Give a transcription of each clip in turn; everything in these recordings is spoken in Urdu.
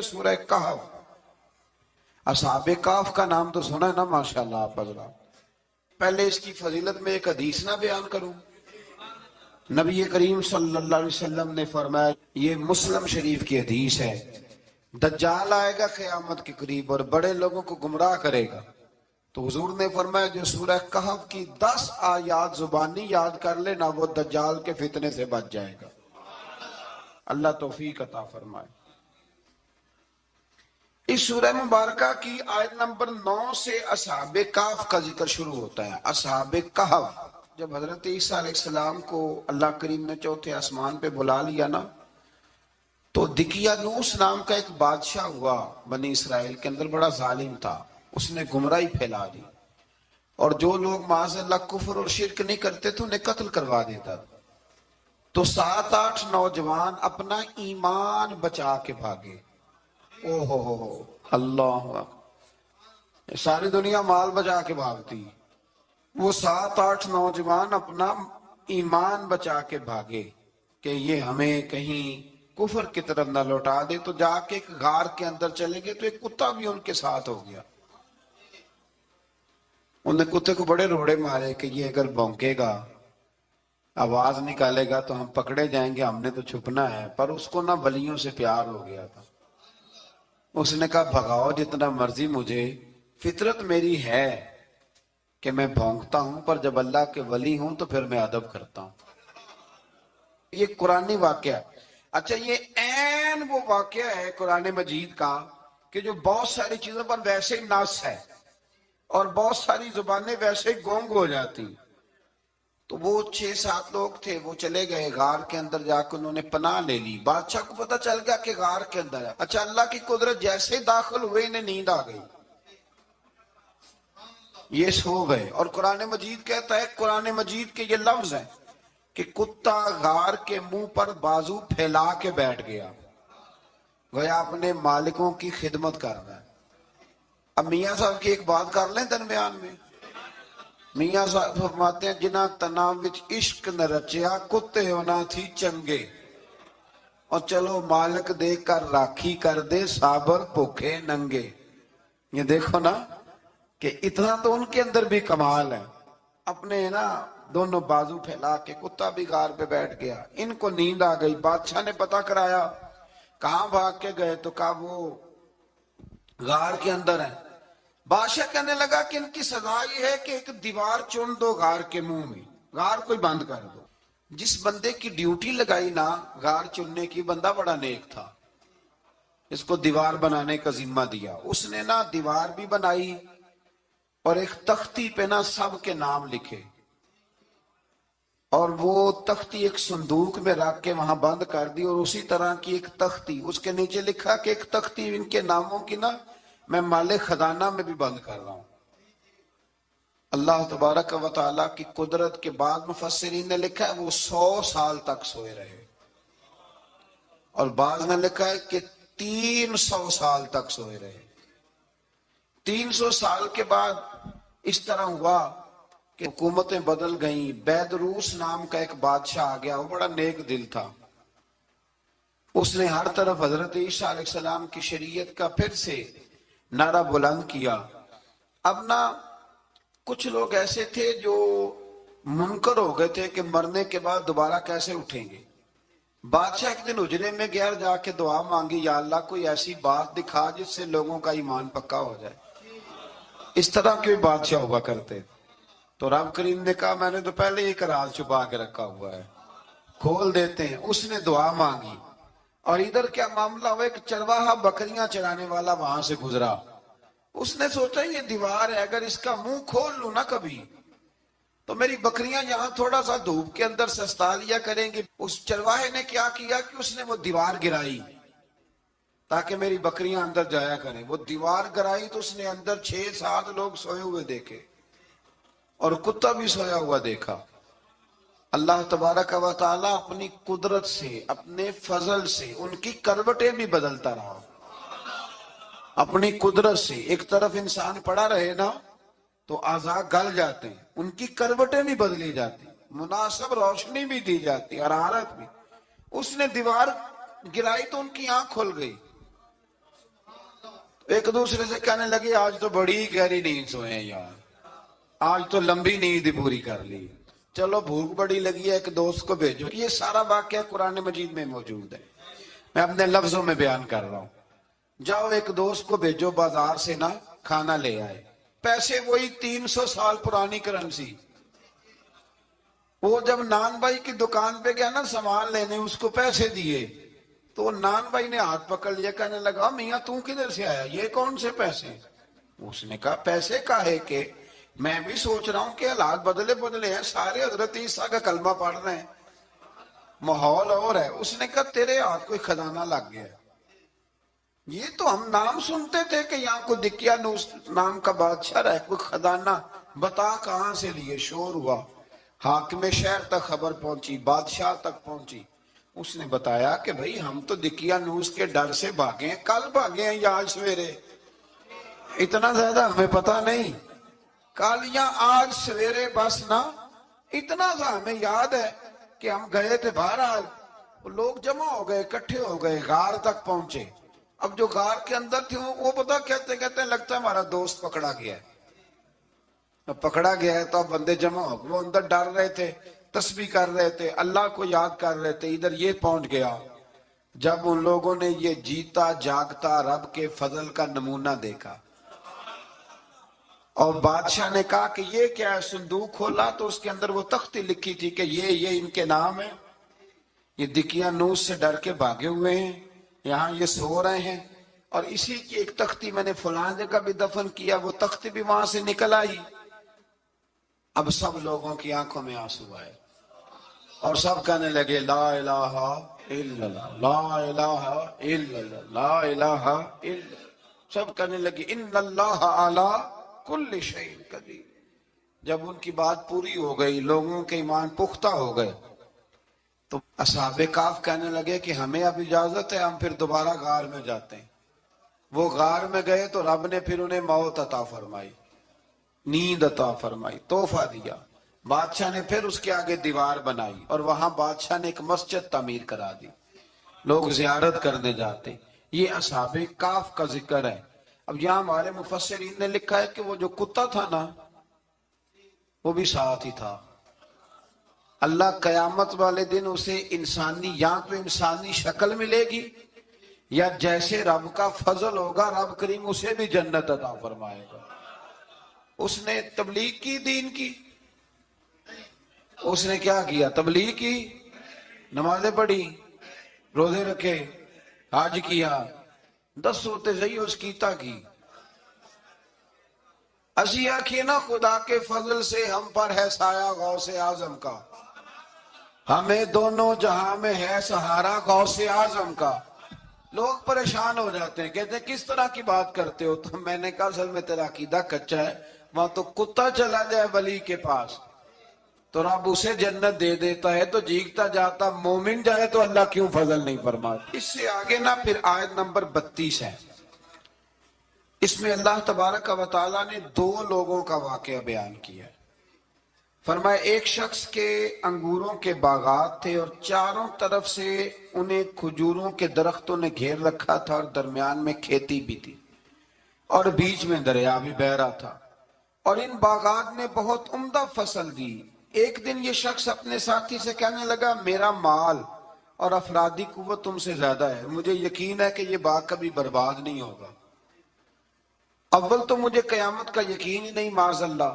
سورہ کہف. اصحاب کہف کا نام تو سنا ہے نا ماشاءاللہ آپ حضرات. پہلے اس کی فضیلت میں ایک حدیث نہ بیان کروں. نبی کریم صلی اللہ علیہ وسلم نے فرمایا، یہ مسلم شریف کی حدیث ہے، دجال آئے گا قیامت کے قریب اور بڑے لوگوں کو گمراہ کرے گا. تو حضور نے فرمایا جو سورہ کہف کی 10 آیات زبانی یاد کر لے نا، وہ دجال کے فتنے سے بچ جائے گا. اللہ توفیق عطا فرمائے. اس سورہ مبارکہ کی آیت نمبر 9 سے اصحاب کہف کا ذکر شروع ہوتا ہے. اصحاب کہف، جب حضرت عیسیٰ علیہ السلام کو اللہ کریم نے چوتھے آسمان پہ بلا لیا نا، تو دقیانوس نام کا ایک بادشاہ ہوا بنی اسرائیل کے اندر، بڑا ظالم تھا. اس نے گمراہی پھیلا دی، اور جو لوگ معاذ اللہ کفر اور شرک نہیں کرتے تھے انہیں قتل کروا دیتا. تو 7-8 نوجوان اپنا ایمان بچا کے بھاگے. اوہ اللہ اکبر، ساری دنیا مال بچا کے بھاگتی، وہ 7-8 نوجوان اپنا ایمان بچا کے بھاگے کہ یہ ہمیں کہیں کفر کی طرف نہ لوٹا دے. تو جا کے ایک غار کے اندر چلے گئے تو ایک کتا بھی ان کے ساتھ ہو گیا. انہیں کتے کو بڑے روڑے مارے کہ یہ اگر بھونکے گا، آواز نکالے گا تو ہم پکڑے جائیں گے، ہم نے تو چھپنا ہے. پر اس کو نہ ولیوں سے پیار ہو گیا تھا. اس نے کہا بھگاؤ جتنا مرضی مجھے، فطرت میری ہے کہ میں بھونکتا ہوں، پر جب اللہ کے ولی ہوں تو پھر میں ادب کرتا ہوں. یہ قرآنی واقعہ. اچھا، یہ عین وہ واقعہ ہے قرآن مجید کا کہ جو بہت ساری چیزوں پر ویسے ہی نص ہے اور بہت ساری زبانیں ویسے ہی گونگ ہو جاتی. تو وہ 6-7 لوگ تھے، وہ چلے گئے غار کے اندر، جا کے انہوں نے پناہ لے لی. بادشاہ کو پتہ چل گیا کہ غار کے اندر ہے. اچھا، اللہ کی قدرت، جیسے داخل ہوئے انہیں نیند آ گئی، یہ سو گئے. اور قرآن مجید کہتا ہے، قرآن مجید کے یہ لفظ ہیں کہ کتا غار کے منہ پر بازو پھیلا کے بیٹھ گیا، گویا اپنے مالکوں کی خدمت کر رہا ہے. اب میاں صاحب کی ایک بات کر لیں درمیان میں. میاں صاحب فرماتے ہیں، جنہ تناں وچ عشق نہ رچیا، کتے ہونا تھی چنگے، اور چلو مالک دے کر راکھی کر دے، صابر بھوکے ننگے. یہ دیکھو نا کہ اتنا تو ان کے اندر بھی کمال ہے. اپنے نا دونوں بازو پھیلا کے، کتا بھی غار پہ بیٹھ گیا. ان کو نیند آ گئی. بادشاہ نے پتہ کرایا، کہاں بھاگ کے گئے؟ تو کہا وہ غار کے اندر ہے. بادشاہ کہنے لگا کہ ان کی سزا یہ ہے کہ ایک دیوار چن دو غار کے منہ میں، غار کوئی بند کر دو. جس بندے کی ڈیوٹی لگائی نا غار چننے کی، بندہ بڑا نیک تھا، اس کو دیوار بنانے کا ذمہ دیا. اس نے نا دیوار بھی بنائی اور ایک تختی پہ نا سب کے نام لکھے، اور وہ تختی ایک صندوق میں رکھ کے وہاں بند کر دی. اور اسی طرح کی ایک تختی اس کے نیچے لکھا کہ ایک تختی ان کے ناموں کی نا میں مال خزانہ میں بھی بند کر رہا ہوں. اللہ تبارک و تعالیٰ کی قدرت کے بعد مفسرین نے لکھا ہے وہ 100 سال تک سوئے رہے، اور بعض نے لکھا ہے کہ 300 سال تک سوئے رہے. 300 سال کے بعد اس طرح ہوا کہ حکومتیں بدل گئیں. بیدروس نام کا ایک بادشاہ آ گیا، وہ بڑا نیک دل تھا. اس نے ہر طرف حضرت عیسیٰ علیہ السلام کی شریعت کا پھر سے نعرہ بلند کیا. اب نا کچھ لوگ ایسے تھے جو منکر ہو گئے تھے کہ مرنے کے بعد دوبارہ کیسے اٹھیں گے. بادشاہ ایک دن حجرے میں گیا، جا کے دعا مانگی، یا اللہ کوئی ایسی بات دکھا جس سے لوگوں کا ایمان پکا ہو جائے. اس طرح کے بادشاہ ہوا کرتے. تو رب کریم نے کہا میں نے تو پہلے ہی ایک راز چھپا کے رکھا ہوا ہے، کھول دیتے ہیں. اس نے دعا مانگی، اور ادھر کیا معاملہ ہوا، ایک چرواہا بکریاں چرانے والا وہاں سے گزرا. اس نے سوچا یہ دیوار ہے، اگر اس کا منہ کھول لوں نا کبھی تو میری بکریاں یہاں تھوڑا سا دھوپ کے اندر سستا لیا کریں گی. اس چرواہے نے کیا کیا کہ اس نے وہ دیوار گرائی تاکہ میری بکریاں اندر جایا کریں. وہ دیوار گرائی تو اس نے اندر 6-7 لوگ سوئے ہوئے دیکھے، اور کتا بھی سویا ہوا دیکھا. اللہ تبارک و تعالیٰ اپنی قدرت سے، اپنے فضل سے ان کی کروٹیں بھی بدلتا رہا. اپنی قدرت سے ایک طرف انسان پڑا رہے نا تو اعضاء گل جاتے ہیں، ان کی کروٹیں بھی بدلی جاتی، مناسب روشنی بھی دی جاتی، حرارت بھی. اس نے دیوار گرائی تو ان کی آنکھ کھل گئی. ایک دوسرے سے کہنے لگے آج تو بڑی گہری نیند سوئے ہیں یار، آج تو لمبی نیند پوری کر لی، چلو بھوک بڑی لگی ہے ایک دوست کو بھیجو۔ یہ سارا واقعہ قرآن مجید میں موجود ہے، میں اپنے لفظوں میں بیان کر رہا ہوں۔ جاؤ ایک دوست کو بھیجو بازار سے نا کھانا لے آئے، پیسے وہی 300 سال پرانی کرنسی۔ وہ جب نان بھائی کی دکان پہ گیا نا سامان لینے، اس کو پیسے دیے تو نان بھائی نے ہاتھ پکڑ لیا، کہنے لگا میاں تو کدھر سے آیا، یہ کون سے پیسے؟ اس نے کہا پیسے کاہے کے، میں بھی سوچ رہا ہوں کہ حالات بدلے ہیں، سارے حضرت عیسیٰ کا کلمہ پڑھ رہے ہیں، ماحول اور ہے۔ اس نے کہا تیرے ہاتھ کوئی خزانہ لگ گیا ہے، یہ تو ہم نام سنتے تھے کہ یہاں کو دقیانوس نام کا بادشاہ رہے، کوئی خزانہ بتا کہاں سے لیے۔ شور ہوا، حاکم شہر تک خبر پہنچی، بادشاہ تک پہنچی۔ اس نے بتایا کہ بھئی ہم تو دقیانوس کے ڈر سے بھاگے ہیں، کل بھاگے ہیں یا آج سویرے، اتنا زیادہ ہمیں پتا نہیں، کل یا آج سویرے بس نا، اتنا سا ہمیں یاد ہے کہ ہم گئے تھے۔ بہرحال لوگ جمع ہو گئے، اکٹھے ہو گئے، غار تک پہنچے۔ اب جو غار کے اندر تھے وہ پتا کہتے کہتے لگتا ہے ہمارا دوست پکڑا گیا ہے۔ اب پکڑا گیا ہے تو اب بندے جمع ہو گئے، وہ اندر ڈر رہے تھے، تسبیح کر رہے تھے، اللہ کو یاد کر رہے تھے۔ ادھر یہ پہنچ گیا جب ان لوگوں نے یہ جیتا جاگتا رب کے فضل کا نمونہ دیکھا، اور بادشاہ نے کہا کہ یہ کیا ہے؟ صندوق کھولا تو اس کے اندر وہ تختی لکھی تھی کہ یہ ان کے نام ہے، یہ دقیانوس سے ڈر کے بھاگے ہوئے ہیں، یہاں یہ سو رہے ہیں، اور اسی کی ایک تختی میں نے فلاں جگہ بھی دفن کیا، وہ تختی بھی وہاں سے نکل آئی۔ اب سب لوگوں کی آنکھوں میں آنسو آئے اور سب کہنے لگے لا الہ الا اللہ، لا الہ الا اللہ، لا الہ الا اللہ۔ سب کہنے لگے ان اللہ علی کل شیء قدیر۔ جب ان کی بات پوری ہو گئی، لوگوں کے ایمان پختہ ہو گئے، تو اصحاب کہف کہنے لگے کہ ہمیں اب اجازت ہے، ہم پھر دوبارہ غار میں جاتے ہیں۔ وہ غار میں گئے تو رب نے پھر انہیں موت عطا فرمائی، نیند عطا فرمائی، تحفہ دیا۔ بادشاہ نے پھر اس کے آگے دیوار بنائی اور وہاں بادشاہ نے ایک مسجد تعمیر کرا دی، لوگ زیارت کرنے جاتے۔ یہ اصحاب کہف کا ذکر ہے۔ اب یہاں ہمارے مفسرین نے لکھا ہے کہ وہ جو کتا تھا نا وہ بھی ساتھ ہی تھا۔ اللہ قیامت والے دن اسے انسانی، یا تو انسانی شکل ملے گی، یا جیسے رب کا فضل ہوگا رب کریم اسے بھی جنت عطا فرمائے گا۔ اس نے تبلیغ کی، دین کی، اس نے کیا کیا؟ تبلیغ کی، نمازیں پڑھی، روزے رکھے، حج کیا، 10 ہوتے صحیح اس کیتا کی۔ اسی آنکھیں نا خدا کے فضل سے ہم پر ہے سایہ غوث اعظم کا، ہمیں دونوں جہاں میں ہے سہارا غوث اعظم کا۔ لوگ پریشان ہو جاتے ہیں، کہتے ہیں کس طرح کی بات کرتے ہو؟ تو میں نے کہا اصل میں تیرا عقیدہ کچا ہے، وہاں تو کتا چلا جائے ولی کے پاس تو رب اسے جنت دے دیتا ہے، تو جیگتا جاتا مومن جائے تو اللہ کیوں فضل نہیں فرماتا؟ اس سے آگے نا پھر آیت نمبر 32 ہے، اس میں اللہ تبارک و تعالیٰ نے 2 لوگوں کا واقعہ بیان کیا ہے۔ فرمایا ایک شخص کے انگوروں کے باغات تھے اور چاروں طرف سے انہیں کھجوروں کے درختوں نے گھیر رکھا تھا، اور درمیان میں کھیتی بھی تھی، اور بیچ میں دریا بھی بہہ رہا تھا، اور ان باغات نے بہت عمدہ فصل دی۔ ایک دن یہ شخص اپنے ساتھی سے کہنے لگا میرا مال اور افرادی قوت تم سے زیادہ ہے، مجھے یقین ہے کہ یہ باغ کبھی برباد نہیں ہوگا۔ اول تو مجھے قیامت کا یقین ہی نہیں معاذ اللہ،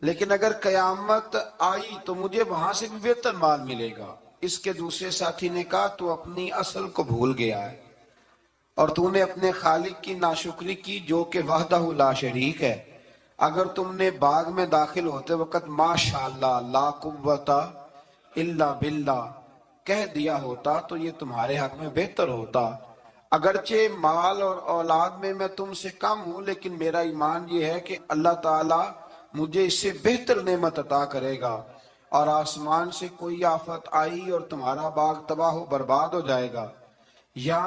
لیکن اگر قیامت آئی تو مجھے وہاں سے بھی بہتر مال ملے گا۔ اس کے دوسرے ساتھی نے کہا تو اپنی اصل کو بھول گیا ہے، اور تو نے اپنے خالق کی ناشکری کی جو کہ وحدہ لا شریک ہے۔ اگر تم نے باغ میں داخل ہوتے وقت ماشاءاللہ لا قوت الا باللہ کہہ دیا ہوتا تو یہ تمہارے حق میں بہتر ہوتا۔ اگرچہ مال اور اولاد میں تم سے کم ہوں، لیکن میرا ایمان یہ ہے کہ اللہ تعالیٰ مجھے اس سے بہتر نعمت عطا کرے گا، اور آسمان سے کوئی آفت آئی اور تمہارا باغ تباہ و برباد ہو جائے گا، یا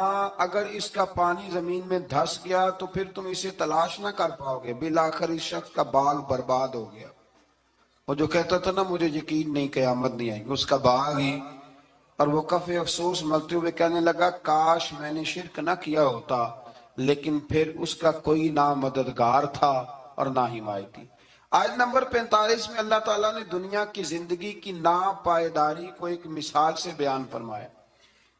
اگر اس کا پانی زمین میں دھس گیا تو پھر تم اسے تلاش نہ کر پاؤ گے۔ بالآخر اس شخص کا باغ برباد ہو گیا۔ وہ جو کہتا تھا نا مجھے یقین نہیں قیامت نہیں آئے گی، اس کا باغ ہی، اور وہ کف افسوس ملتے ہوئے کہنے لگا کاش میں نے شرک نہ کیا ہوتا، لیکن پھر اس کا کوئی نہ مددگار تھا اور نہ حمایتی۔ آیت نمبر 45 میں اللہ تعالیٰ نے دنیا کی زندگی کی ناپائیداری کو ایک مثال سے بیان فرمایا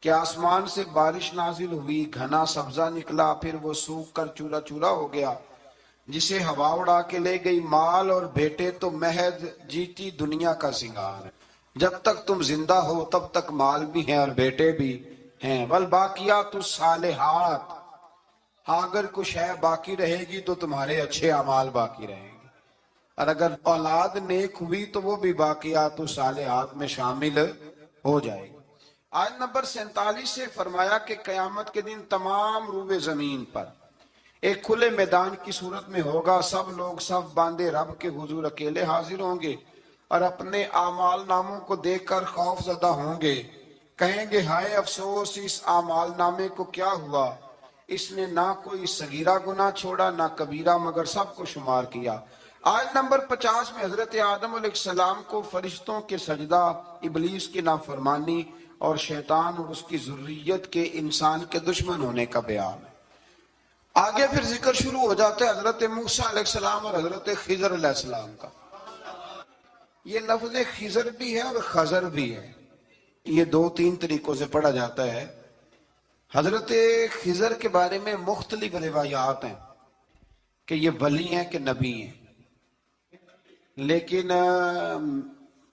کہ آسمان سے بارش نازل ہوئی، گھنا سبزہ نکلا، پھر وہ سوکھ کر چورا چورا ہو گیا، جسے ہوا اڑا کے لے گئی۔ مال اور بیٹے تو محض جیتی دنیا کا سنگار ہے، جب تک تم زندہ ہو تب تک مال بھی ہیں اور بیٹے بھی ہیں۔ والباقیات الصالحات، ہاں اگر کچھ ہے باقی رہے گی تو تمہارے اچھے اعمال باقی رہیں گے، اور اگر اولاد نیک ہوئی تو وہ بھی باقیات الصالحات میں شامل ہو جائے گی۔ آیت نمبر 47 سے فرمایا کہ قیامت کے دن تمام روئے زمین پر ایک کھلے میدان کی صورت میں ہوگا، سب لوگ صف باندھے رب کے حضور اکیلے حاضر ہوں گے اور اپنے اعمال ناموں کو دیکھ کر خوف زدہ ہوں گے، کہیں گے ہائے افسوس، اس اعمال نامے کو کیا ہوا، اس نے نہ کوئی صغیرہ گناہ چھوڑا نہ کبیرہ، مگر سب کو شمار کیا۔ آیت نمبر 50 میں حضرت آدم علیہ السلام کو فرشتوں کے سجدہ، ابلیس کی نافرمانی اور شیطان اور اس کی ذریت کے انسان کے دشمن ہونے کا بیان ہے۔ آگے پھر ذکر شروع ہو جاتا ہے حضرت موسیٰ علیہ السلام اور حضرت خضر علیہ السلام کا۔ یہ لفظ خضر بھی ہے اور خضر بھی ہے، یہ دو تین طریقوں سے پڑھا جاتا ہے۔ حضرت خضر کے بارے میں مختلف روایات ہیں کہ یہ ولی ہیں کہ نبی ہیں، لیکن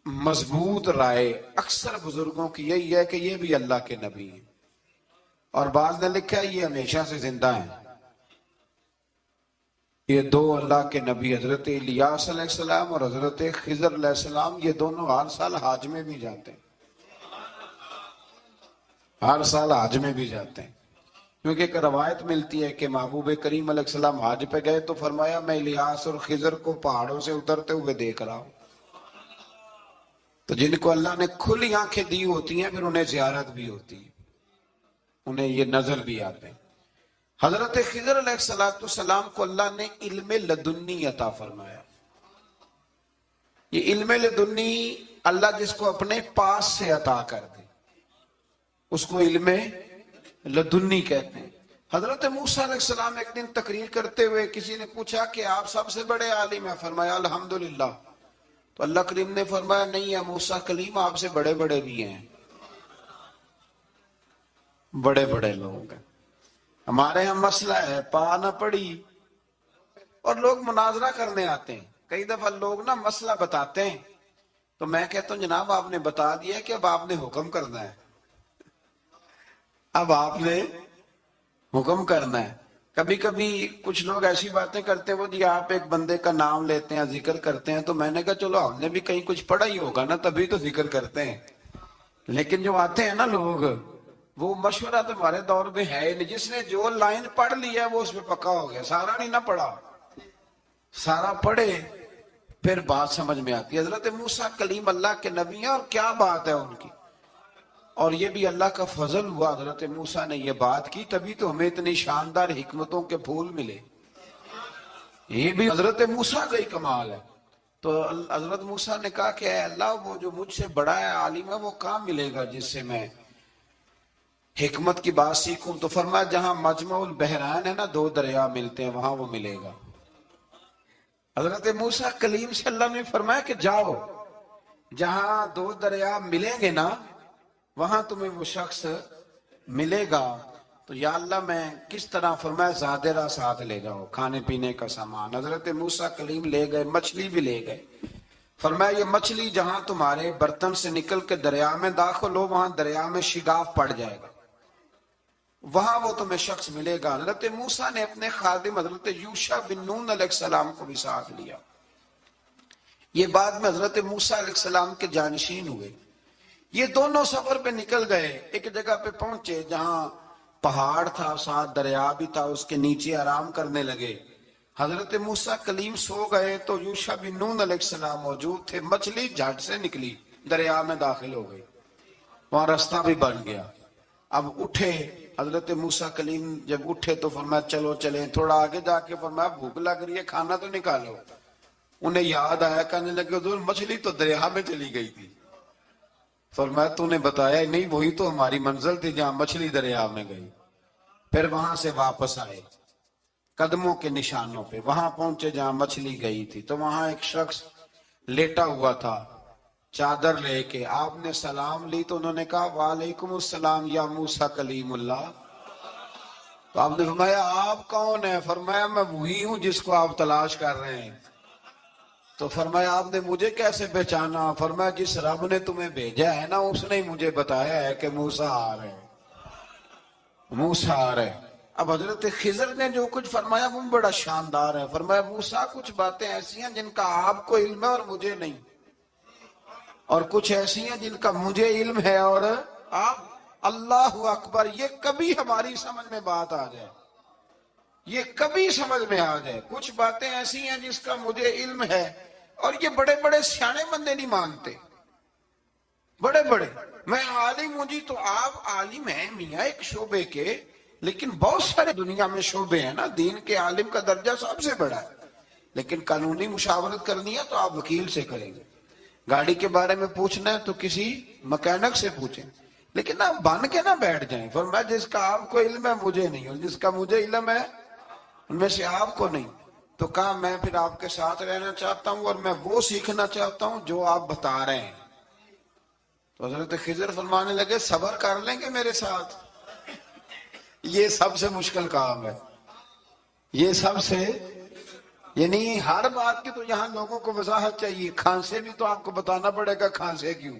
مضبوط رائے اکثر بزرگوں کی یہی ہے کہ یہ بھی اللہ کے نبی ہیں، اور بعض نے لکھا ہے یہ ہمیشہ سے زندہ ہیں۔ یہ دو اللہ کے نبی حضرت الیاس علیہ السلام اور حضرت خضر علیہ السلام، یہ دونوں ہر سال حج میں بھی جاتے ہیں، ہر سال حج میں بھی جاتے ہیں، کیونکہ ایک روایت ملتی ہے کہ محبوب کریم علیہ السلام حج پہ گئے تو فرمایا میں الیاس اور خضر کو پہاڑوں سے اترتے ہوئے دیکھ رہا ہوں۔ تو جن کو اللہ نے کھلی آنکھیں دی ہوتی ہیں پھر انہیں زیارت بھی ہوتی ہے، انہیں یہ نظر بھی آتے ہیں۔ حضرت خضر علیہ السلام کو اللہ نے علم لدنی عطا فرمایا۔ یہ علم لدنی اللہ جس کو اپنے پاس سے عطا کر دے اس کو علم لدنی کہتے ہیں۔ حضرت موسیٰ علیہ السلام ایک دن تقریر کرتے ہوئے کسی نے پوچھا کہ آپ سب سے بڑے عالم ہیں، فرمایا الحمدللہ۔ تو اللہ کریم نے فرمایا نہیں ہے موسیٰ کلیم، آپ سے بڑے بڑے بھی ہیں، بڑے بڑے لوگ ہیں۔ ہمارے یہاں مسئلہ ہے پا نہ پڑی اور لوگ مناظرہ کرنے آتے ہیں، کئی دفعہ لوگ نا مسئلہ بتاتے ہیں تو میں کہتا ہوں جناب آپ نے بتا دیا کہ اب آپ نے حکم کرنا ہے، اب آپ نے حکم کرنا ہے۔ کبھی کبھی کچھ لوگ ایسی باتیں کرتے ہیں، وہ جی آپ ایک بندے کا نام لیتے ہیں ذکر کرتے ہیں، تو میں نے کہا چلو ہم نے بھی کہیں کچھ پڑھا ہی ہوگا نا تبھی تو ذکر کرتے ہیں، لیکن جو آتے ہیں نا لوگ وہ مشورہ تو ہمارے دور میں ہے ہی نہیں، جس نے جو لائن پڑھ لی ہے وہ اس پہ پکا ہو گیا، سارا نہیں نہ پڑھا، سارا پڑھے پھر بات سمجھ میں آتی ہے۔ حضرت موسیٰ کلیم اللہ کے نبی ہیں، اور کیا بات ہے ان کی، اور یہ بھی اللہ کا فضل ہوا حضرت موسیٰ نے یہ بات کی تبھی تو ہمیں اتنی شاندار حکمتوں کے پھول ملے، یہ بھی حضرت موسیٰ کا ہی کمال ہے۔ تو حضرت موسیٰ نے کہا کہ اے اللہ وہ جو مجھ سے بڑا ہے عالم ہے وہ کہاں ملے گا جس سے میں حکمت کی بات سیکھوں؟ تو فرمایا جہاں مجمع البحرین ہے نا، دو دریا ملتے ہیں، وہاں وہ ملے گا۔ حضرت موسیٰ کلیم سے اللہ نے فرمایا کہ جاؤ جہاں دو دریا ملیں گے نا وہاں تمہیں وہ شخص ملے گا۔ تو یا اللہ میں کس طرح؟ فرمایا زادرہ ساتھ لے جاؤ، کھانے پینے کا سامان۔ حضرت موسیٰ کلیم لے گئے، مچھلی بھی لے گئے۔ فرمایا یہ مچھلی جہاں تمہارے برتن سے نکل کے دریا میں داخل ہو وہاں دریا میں شگاف پڑ جائے گا، وہاں وہ تمہیں شخص ملے گا۔ حضرت موسیٰ نے اپنے خادم حضرت یوشع بن نون علیہ السلام کو بھی ساتھ لیا۔ یہ بعد میں حضرت موسیٰ علیہ السلام کے جانشین ہوئے۔ یہ دونوں سفر پہ نکل گئے، ایک جگہ پہ پہنچے جہاں پہاڑ تھا، ساتھ دریا بھی تھا، اس کے نیچے آرام کرنے لگے۔ حضرت موسیٰ کلیم سو گئے تو یوشع بن نون علیہ السلام موجود تھے، مچھلی جھٹ سے نکلی، دریا میں داخل ہو گئی، وہاں راستہ بھی بن گیا۔ اب اٹھے حضرت موسیٰ کلیم، جب اٹھے تو فرمایا چلو چلیں، تھوڑا آگے جا کے فرمایا بھوک لگ رہی ہے کھانا تو نکالو۔ انہیں یاد آیا، کہنے لگے حضور مچھلی تو دریا میں چلی گئی تھی۔ فرمایا تو نے بتایا نہیں، وہی تو ہماری منزل تھی جہاں مچھلی دریا میں گئی۔ پھر وہاں سے واپس آئے قدموں کے نشانوں پہ، وہاں پہنچے جہاں مچھلی گئی تھی، تو وہاں ایک شخص لیٹا ہوا تھا چادر لے کے. آپ نے سلام لی تو انہوں نے کہا وعلیکم السلام یا موسیٰ کلیم اللہ. تو آپ نے فرمایا آپ کون ہیں؟ فرمایا میں وہی ہوں جس کو آپ تلاش کر رہے ہیں. تو فرمایا آپ نے مجھے کیسے پہچانا؟ فرمایا جس رب نے تمہیں بھیجا ہے نا اس نے مجھے بتایا ہے کہ موسیٰ آ رہے ہیں، موسیٰ آ رہے ہیں. اب حضرت خضر نے جو کچھ فرمایا وہ بڑا شاندار ہے. فرمایا موسیٰ کچھ باتیں ایسی ہیں جن کا آپ کو علم ہے اور مجھے نہیں، اور کچھ ایسی ہیں جن کا مجھے علم ہے اور آپ. اللہ اکبر. یہ کبھی ہماری سمجھ میں بات آ جائے، یہ کبھی سمجھ میں آ جائے. کچھ باتیں ایسی ہیں جس کا مجھے علم ہے، اور یہ بڑے بڑے سیانے بندے نہیں مانتے. بڑے بڑے میں عالم ہوں جی، تو آپ عالم ہیں میاں ایک شعبے کے، لیکن بہت سارے دنیا میں شعبے ہیں نا. دین کے عالم کا درجہ سب سے بڑا ہے، لیکن قانونی مشاورت کرنی ہے تو آپ وکیل سے کریں گے. گاڑی کے بارے میں پوچھنا ہے تو کسی مکینک سے پوچھیں، لیکن آپ بن کے نہ بیٹھ جائیں. فرمایا جس کا آپ کو علم ہے مجھے نہیں، اور جس کا مجھے علم ہے ان میں سے آپ کو نہیں. تو کہا میں پھر آپ کے ساتھ رہنا چاہتا ہوں اور میں وہ سیکھنا چاہتا ہوں جو آپ بتا رہے ہیں. تو حضرت خضر فرمانے لگے صبر کر لیں گے میرے ساتھ؟ یہ سب سے مشکل کام ہے. یہ سب سے، یعنی ہر بات کی تو یہاں لوگوں کو وضاحت چاہیے. کھانسے بھی تو آپ کو بتانا پڑے گا کھانسے کیوں،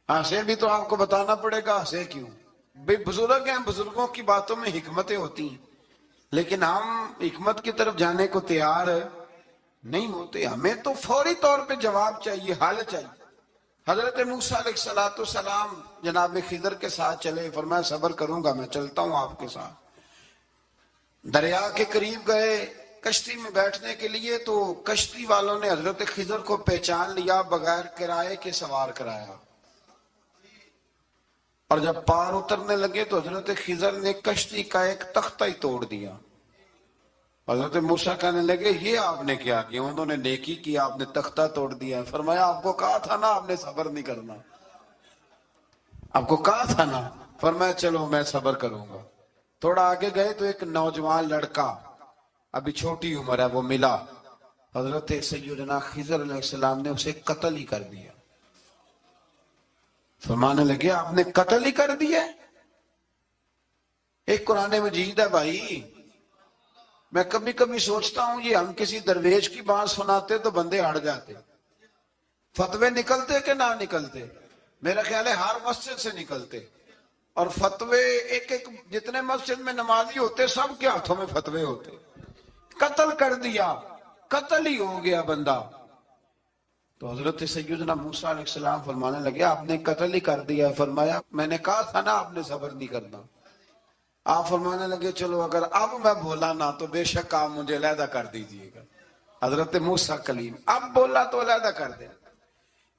ہنسے بھی تو آپ کو بتانا پڑے گا ہنسے کیوں. بھئی بزرگ ہیں، بزرگوں کی باتوں میں حکمتیں ہوتی ہیں، لیکن ہم حکمت کی طرف جانے کو تیار نہیں ہوتے. ہمیں تو فوری طور پہ جواب چاہیے، حل چاہیے. حضرت موسیٰ علیہ السلام جناب خضر کے ساتھ چلے. فرمایا صبر کروں گا، میں چلتا ہوں آپ کے ساتھ. دریا کے قریب گئے کشتی میں بیٹھنے کے لیے، تو کشتی والوں نے حضرت خضر کو پہچان لیا، بغیر کرائے کے سوار کرایا. اور جب پار اترنے لگے تو حضرت خضر نے کشتی کا ایک تختہ ہی توڑ دیا. حضرت موسیٰ کہنے لگے یہ آپ نے کیا کیا؟ انہوں نے نیکی کی، آپ نے تختہ توڑ دیا. فرمایا آپ کو کہا تھا نا آپ نے صبر نہیں کرنا، آپ کو کہا تھا نا. فرمایا چلو میں صبر کروں گا. تھوڑا آگے گئے تو ایک نوجوان لڑکا، ابھی چھوٹی عمر ہے، وہ ملا. حضرت سیدنا خضر علیہ السلام نے اسے قتل ہی کر دیا. فرمانے لگے آپ نے قتل ہی کر دیا؟ ایک قرآن مجید ہے بھائی. میں کبھی کبھی سوچتا ہوں یہ ہم کسی درویش کی بات سناتے تو بندے ہٹ جاتے. فتوے نکلتے کہ نہ نکلتے؟ میرا خیال ہے ہر مسجد سے نکلتے. اور فتوے ایک ایک جتنے مسجد میں نمازی ہوتے سب کے ہاتھوں میں فتوے ہوتے. قتل کر دیا، قتل ہی ہو گیا بندہ. تو حضرت سیدنا موسیٰ علیہ السلام فرمانے لگے آپ نے قتل ہی کر دیا. فرمایا میں نے کہا تھا نا آپ نے صبر نہیں کرنا. آپ فرمانے لگے چلو اگر اب میں بولا نہ تو بے شک آپ مجھے علیحدہ کر دیجئے گا. حضرت موسیٰ کلیم اب بولا تو علیحدہ کر دے.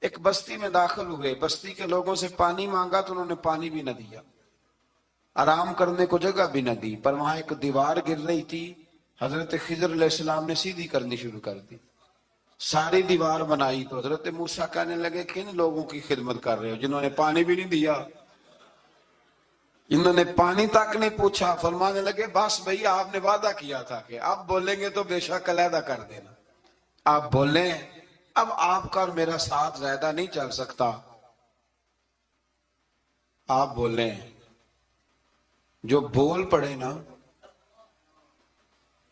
ایک بستی میں داخل ہوئے، بستی کے لوگوں سے پانی مانگا تو انہوں نے پانی بھی نہ دیا، آرام کرنے کو جگہ بھی نہ دی. پر وہاں ایک دیوار گر رہی تھی، حضرت خضر علیہ السلام نے سیدھی کرنی شروع کر دی. ساری دیوار بنائی. تو حضرت موسیٰ کہنے لگے کن لوگوں کی خدمت کر رہے ہو جنہوں نے پانی بھی نہیں دیا، انہوں نے پانی تک نہیں پوچھا. فرمانے لگے بس بھئی آپ نے وعدہ کیا تھا کہ اب بولیں گے تو بے شک علیحدہ کر دینا. آپ بولیں اب آپ کا اور میرا ساتھ زیادہ نہیں چل سکتا. آپ بولیں جو بول پڑے نا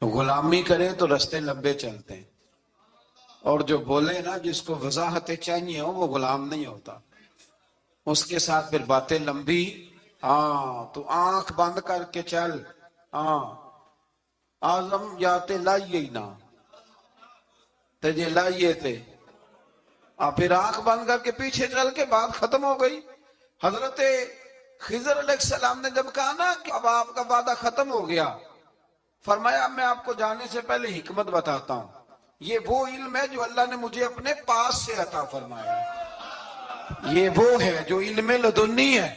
غلامی کریں تو رستے لمبے چلتے ہیں، اور جو بولے نا جس کو وضاحتیں چاہیے ہو وہ غلام نہیں ہوتا، اس کے ساتھ پھر باتیں لمبی. ہاں تو آنکھ بند کر کے چل. ہاں آزم جاتے لائیے نا تجھے لائیے تھے، پھر آنکھ بند کر کے پیچھے چل کے بات ختم ہو گئی. حضرت خضر علیہ السلام نے جب کہا نا کہ اب آپ کا وعدہ ختم ہو گیا، فرمایا میں آپ کو جانے سے پہلے حکمت بتاتا ہوں. یہ وہ علم ہے جو اللہ نے مجھے اپنے پاس سے عطا فرمایا. یہ وہ ہے جو علم لدنی ہے.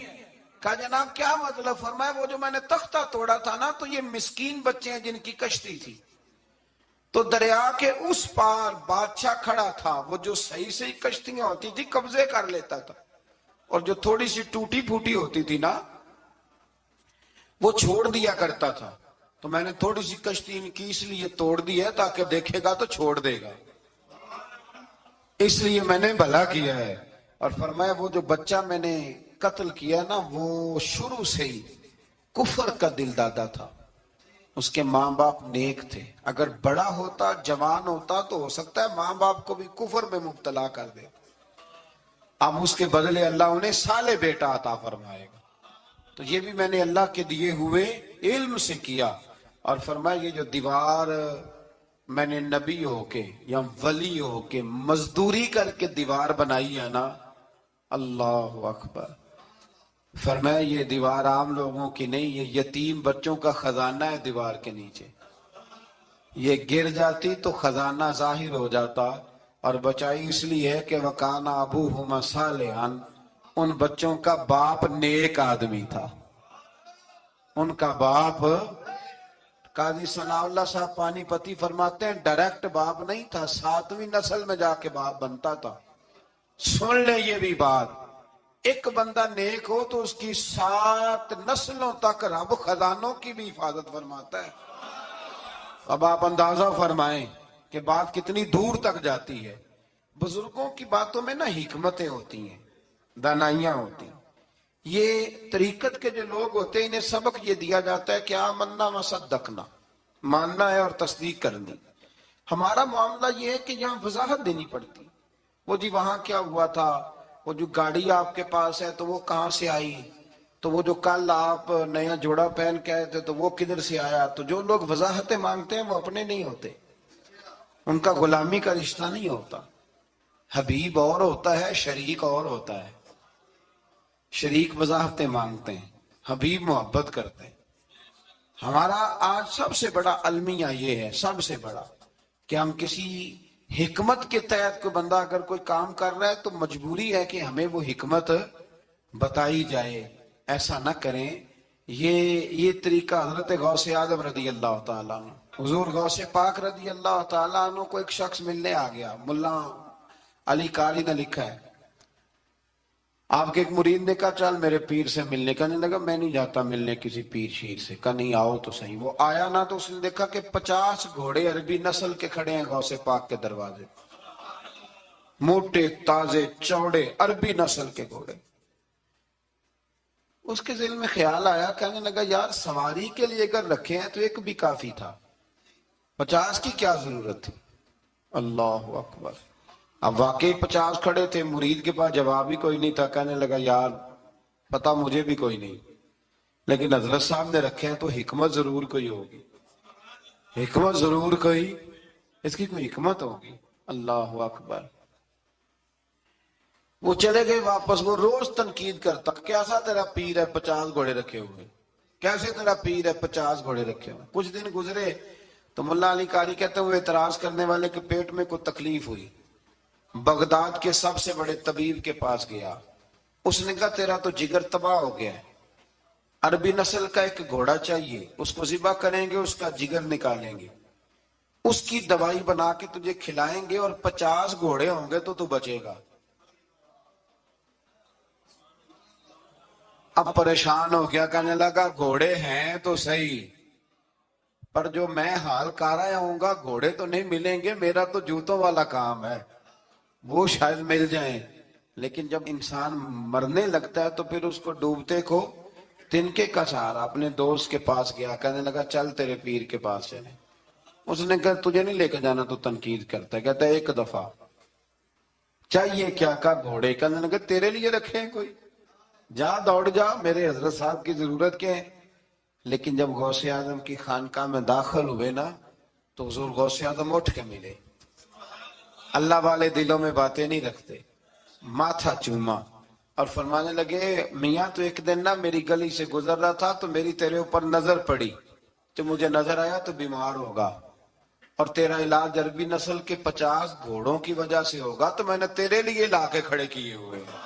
کہا جناب کیا مطلب؟ فرمایا وہ جو میں نے تختہ توڑا تھا نا، تو یہ مسکین بچے ہیں جن کی کشتی تھی، تو دریا کے اس پار بادشاہ کھڑا تھا، وہ جو صحیح صحیح کشتیاں ہوتی تھی قبضے کر لیتا تھا، اور جو تھوڑی سی ٹوٹی پھوٹی ہوتی تھی نا وہ چھوڑ دیا کرتا تھا، تو میں نے تھوڑی سی کشتی ان کی اس لیے توڑ دی ہے تاکہ دیکھے گا تو چھوڑ دے گا، اس لیے میں نے بھلا کیا ہے۔ اور فرمایا وہ جو بچہ میں نے قتل کیا نا، وہ شروع سے ہی کفر کا دل دادا تھا، اس کے ماں باپ نیک تھے، اگر بڑا ہوتا جوان ہوتا تو ہو سکتا ہے ماں باپ کو بھی کفر میں مبتلا کر دے، اب اس کے بدلے اللہ انہیں صالح بیٹا عطا فرمائے گا۔ تو یہ بھی میں نے اللہ کے دیے ہوئے علم سے کیا۔ اور فرمایا یہ جو دیوار میں نے نبی ہو کے یا ولی ہو کے مزدوری کر کے دیوار بنائی ہے نا، اللہ اکبر، فرمایا یہ دیوار عام لوگوں کی نہیں، یہ یتیم بچوں کا خزانہ ہے دیوار کے نیچے، یہ گر جاتی تو خزانہ ظاہر ہو جاتا، اور بچائی اس لیے ہے کہ وَكَانَ أَبُوهُمَا صَالِحًا، ان بچوں کا باپ نیک آدمی تھا، ان کا باپ، قاضی ثناء اللہ صاحب پانی پتی فرماتے ہیں ڈائریکٹ باپ نہیں تھا، 7ویں نسل میں جا کے باپ بنتا تھا۔ سن لیں یہ بھی بات، ایک بندہ نیک ہو تو اس کی 7 نسلوں تک رب خزانوں کی بھی حفاظت فرماتا ہے۔ اب آپ اندازہ فرمائیں کہ بات کتنی دور تک جاتی ہے۔ بزرگوں کی باتوں میں نا حکمتیں ہوتی ہیں، دانائیاں ہوتی ہیں۔ یہ طریقت کے جو لوگ ہوتے ہیں انہیں سبق یہ دیا جاتا ہے کہ آمنا وصدقنا، ماننا ہے اور تصدیق کرنی۔ ہمارا معاملہ یہ ہے کہ یہاں وضاحت دینی پڑتی، وہ جی وہاں کیا ہوا تھا، وہ جو گاڑی آپ کے پاس ہے تو وہ کہاں سے آئی، تو وہ جو کل آپ نیا جوڑا پہن کے آئے تھے تو وہ کدھر سے آیا۔ تو جو لوگ وضاحتیں مانگتے ہیں وہ اپنے نہیں ہوتے، ان کا غلامی کا رشتہ نہیں ہوتا۔ حبیب اور ہوتا ہے، شریک اور ہوتا ہے۔ شریک وضاحتیں مانگتے ہیں، حبیب محبت کرتے ہیں۔ ہمارا آج سب سے بڑا المیہ یہ ہے، سب سے بڑا، کہ ہم کسی حکمت کے تحت کوئی بندہ اگر کوئی کام کر رہا ہے تو مجبوری ہے کہ ہمیں وہ حکمت بتائی جائے، ایسا نہ کریں۔ یہ طریقہ حضرت غوث اعظم رضی اللہ تعالیٰ عنہ، حضور غوث پاک رضی اللہ تعالیٰ عنہ کو ایک شخص ملنے آ گیا، ملا علی قاری نے لکھا ہے، آپ کے ایک مرید نے کہا چل میرے پیر سے ملنے، کہنے لگا میں نہیں جاتا ملنے کسی پیر شیر سے، کہا نہیں آؤ تو صحیح۔ وہ آیا نا تو اس نے دیکھا کہ 50 گھوڑے عربی نسل کے کھڑے ہیں غوث پاک کے دروازے، موٹے تازے چوڑے عربی نسل کے گھوڑے۔ اس کے ذہن میں خیال آیا، کہنے لگا یار سواری کے لیے اگر رکھے ہیں تو ایک بھی کافی تھا، 50 کی کیا ضرورت تھی۔ اللہ اکبر، اب واقعی 50 کھڑے تھے، مرید کے پاس جواب ہی کوئی نہیں تھا، کہنے لگا یار پتا مجھے بھی کوئی نہیں، لیکن حضرت صاحب نے رکھے ہیں تو حکمت ضرور کوئی ہوگی، حکمت ضرور کوئی، اس کی کوئی حکمت ہوگی۔ اللہ اکبر، وہ چلے گئے واپس۔ وہ روز تنقید کرتا، کیسا تیرا پیر ہے 50 گھوڑے رکھے ہوئے، کیسے تیرا پیر ہے 50 گھوڑے رکھے ہوئے۔ کچھ دن گزرے تو ملا علی قاری کہتے ہیں وہ اعتراض کرنے والے کے پیٹ میں کوئی تکلیف ہوئی، بغداد کے سب سے بڑے طبیب کے پاس گیا، اس نے کہا تیرا تو جگر تباہ ہو گیا ہے، عربی نسل کا ایک گھوڑا چاہیے، اس کو ذبح کریں گے، اس کا جگر نکالیں گے، اس کی دوائی بنا کے تجھے کھلائیں گے، اور 50 گھوڑے ہوں گے تو بچے گا۔ اب پریشان ہو گیا، کہنے لگا گھوڑے ہیں تو صحیح، پر جو میں حال کر رہا ہوں گا گھوڑے تو نہیں ملیں گے، میرا تو جوتوں والا کام ہے، وہ شاید مل جائیں۔ لیکن جب انسان مرنے لگتا ہے تو پھر اس کو ڈوبتے کو تنکے کا سہارا۔ اپنے دوست کے پاس گیا، کہنے لگا چل تیرے پیر کے پاس چلیں۔ اس نے کہا تجھے نہیں لے کے جانا، تو تنقید کرتا ہے، کہتا ہے ایک دفعہ چاہیے کیا، کا گھوڑے، کہنے لگا تیرے لیے رکھے ہیں کوئی، جا دوڑ جا، میرے حضرت صاحب کی ضرورت کیا ہے۔ لیکن جب غوث اعظم کی خانقاہ میں داخل ہوئے نا تو حضور غوث اعظم اٹھ کے ملے۔ اللہ والے دلوں میں باتیں نہیں رکھتے، ماتھا چوما اور فرمانے لگے میاں تو ایک دن نا میری گلی سے گزر رہا تھا تو میری تیرے اوپر نظر پڑی، تو مجھے نظر آیا تو بیمار ہوگا، اور تیرا علاج عربی نسل کے 50 گھوڑوں کی وجہ سے ہوگا، تو میں نے تیرے لیے لا کے کھڑے کیے ہوئے ہیں،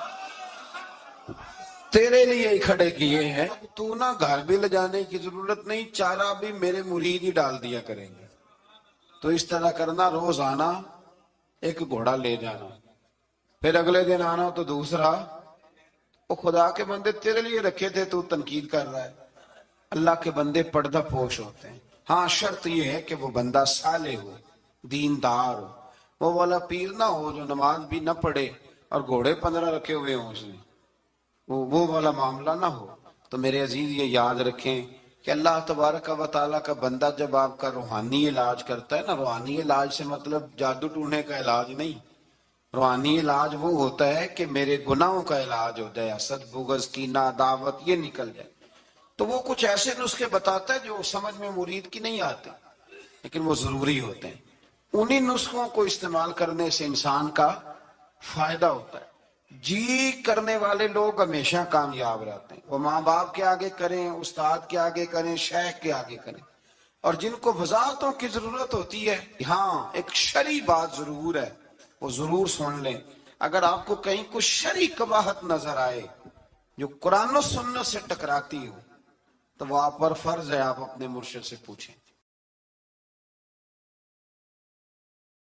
تیرے لیے ہی کھڑے کیے ہیں، تو نہ گھر بھی لے جانے کی ضرورت نہیں، چارہ بھی میرے مرید ہی ڈال دیا کریں گے۔ تو اس طرح کرنا، روز آنا ایک گھوڑا لے جانا، پھر اگلے دن آنا تو دوسرا۔ وہ خدا کے بندے تیرے لیے رکھے تھے، تو تنقید کر رہا ہے۔ اللہ کے بندے پردہ پوش ہوتے ہیں. ہاں شرط یہ ہے کہ وہ بندہ صالح ہو, دیندار ہو, وہ والا پیر نہ ہو جو نماز بھی نہ پڑھے اور گھوڑے 15 رکھے ہوئے ہوں اس نے, وہ والا معاملہ نہ ہو. تو میرے عزیز یہ یاد رکھیں کہ اللہ تبارک و تعالیٰ کا بندہ جب آپ کا روحانی علاج کرتا ہے نا, روحانی علاج سے مطلب جادو ٹونے کا علاج نہیں, روحانی علاج وہ ہوتا ہے کہ میرے گناہوں کا علاج ہو جائے, حسد بغض کینہ عداوت یہ نکل جائے. تو وہ کچھ ایسے نسخے بتاتا ہے جو سمجھ میں مرید کی نہیں آتے لیکن وہ ضروری ہوتے ہیں. انہی نسخوں کو استعمال کرنے سے انسان کا فائدہ ہوتا ہے. جی کرنے والے لوگ ہمیشہ کامیاب رہتے ہیں. وہ ماں باپ کے آگے کریں, استاد کے آگے کریں, شیخ کے آگے کریں. اور جن کو وضاحتوں کی ضرورت ہوتی ہے, ہاں ایک شرعی بات ضرور ہے, وہ ضرور سن لیں. اگر آپ کو کہیں کچھ شرعی قباحت نظر آئے جو قرآن و سنت سے ٹکراتی ہو تو وہ آپ پر فرض ہے آپ اپنے مرشد سے پوچھیں.